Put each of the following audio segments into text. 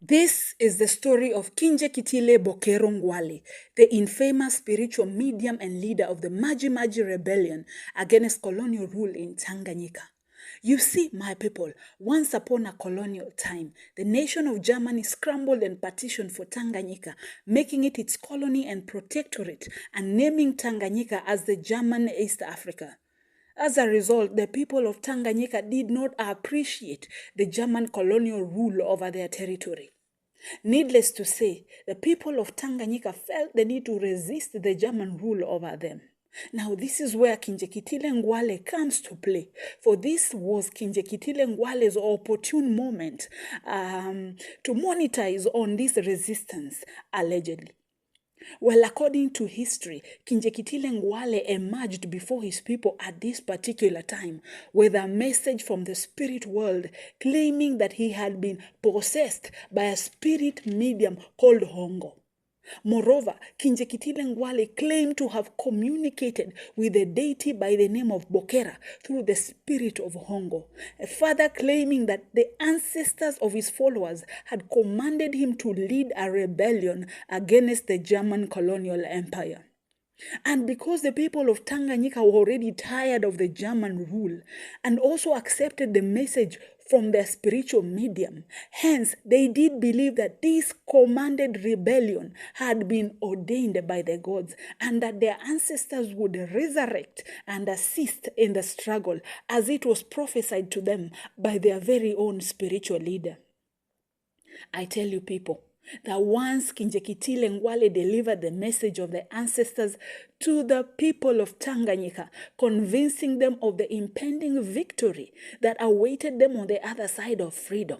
This is the story of Kinjikitile Ngwale, the infamous spiritual medium and leader of the Maji Maji rebellion against colonial rule in Tanganyika. You see, my people, once upon a colonial time, the nation of Germany scrambled and petitioned for Tanganyika, making it its colony and protectorate, and naming Tanganyika as the German East Africa. As a result, the people of Tanganyika did not appreciate the German colonial rule over their territory. Needless to say, the people of Tanganyika felt the need to resist the German rule over them. Now, this is where Kinjikitile Ngwale comes to play, for this was Kinjikitile Ngwale's opportune moment to monetize on this resistance, allegedly. Well, according to history, Kinjikitile Ngwale emerged before his people at this particular time with a message from the spirit world claiming that he had been possessed by a spirit medium called Hongo. Moreover, Kinjikitile Ngwale claimed to have communicated with a deity by the name of Bokera through the spirit of Hongo, further claiming that the ancestors of his followers had commanded him to lead a rebellion against the German colonial empire. And because the people of Tanganyika were already tired of the German rule and also accepted the message from their spiritual medium, hence they did believe that this commanded rebellion had been ordained by the gods and that their ancestors would resurrect and assist in the struggle as it was prophesied to them by their very own spiritual leader. I tell you people, that once Kinjikitile Ngwale delivered the message of the ancestors to the people of Tanganyika, convincing them of the impending victory that awaited them on the other side of freedom,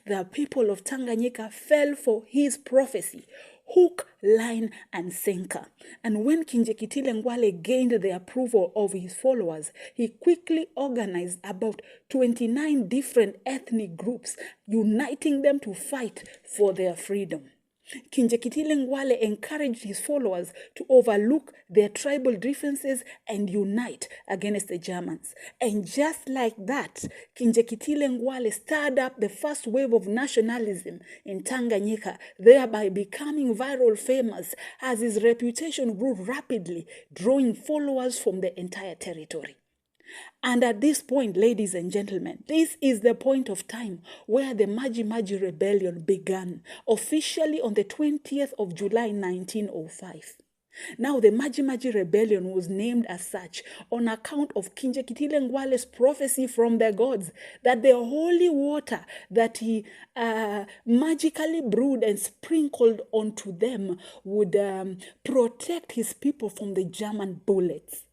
the people of Tanganyika fell for his prophecy, hook, line, and sinker. And when Kinjikitile Ngwale gained the approval of his followers, he quickly organized about 29 different ethnic groups, uniting them to fight for their freedom. Kinjikitile Ngwale encouraged his followers to overlook their tribal differences and unite against the Germans. And just like that, Kinjikitile Ngwale stirred up the first wave of nationalism in Tanganyika, thereby becoming viral famous as his reputation grew rapidly, drawing followers from the entire territory. And at this point, ladies and gentlemen, this is the point of time where the Maji Maji rebellion began, officially on the 20th of July 1905. Now, the Maji Maji rebellion was named as such on account of Kinjikitile Ngwale's prophecy from the gods that the holy water that he magically brewed and sprinkled onto them would protect his people from the German bullets.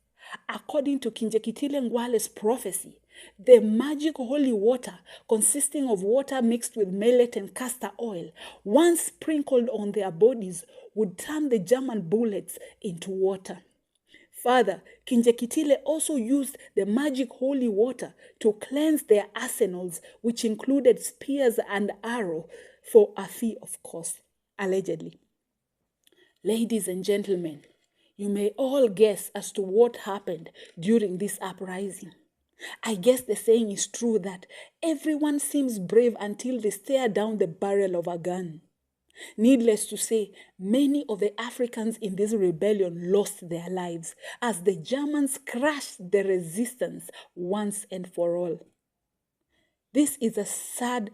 According to Kinjikitile Ngwale's prophecy, the magic holy water, consisting of water mixed with millet and castor oil, once sprinkled on their bodies, would turn the German bullets into water. Further, Kinjikitile also used the magic holy water to cleanse their arsenals, which included spears and arrows, for a fee, of course, allegedly. Ladies and gentlemen, you may all guess as to what happened during this uprising. I guess the saying is true that everyone seems brave until they stare down the barrel of a gun. Needless to say, many of the Africans in this rebellion lost their lives as the Germans crushed the resistance once and for all. This is a sad,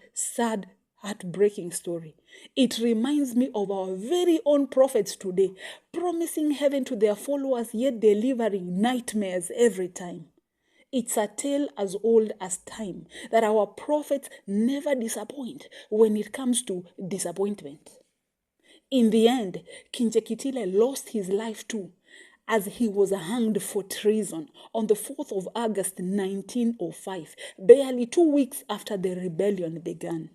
heartbreaking story. It reminds me of our very own prophets today, promising heaven to their followers yet delivering nightmares every time. It's a tale as old as time that our prophets never disappoint when it comes to disappointment. In the end, Kinjikitile lost his life too, as he was hanged for treason on the 4th of August 1905, barely 2 weeks after the rebellion began.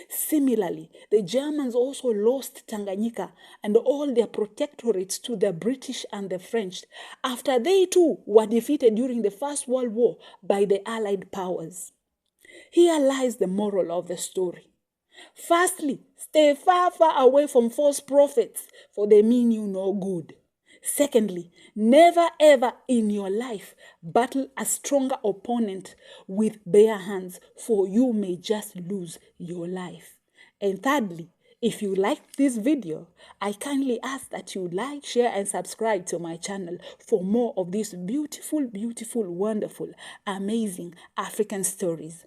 Similarly, the Germans also lost Tanganyika and all their protectorates to the British and the French after they too were defeated during the First World War by the Allied powers. Here lies the moral of the story. Firstly, stay far, far away from false prophets, for they mean you no good. Secondly, never ever in your life battle a stronger opponent with bare hands, for you may just lose your life. And thirdly, If you liked this video, I kindly ask that you like, share, and subscribe to my channel for more of these beautiful, beautiful, wonderful, amazing African stories.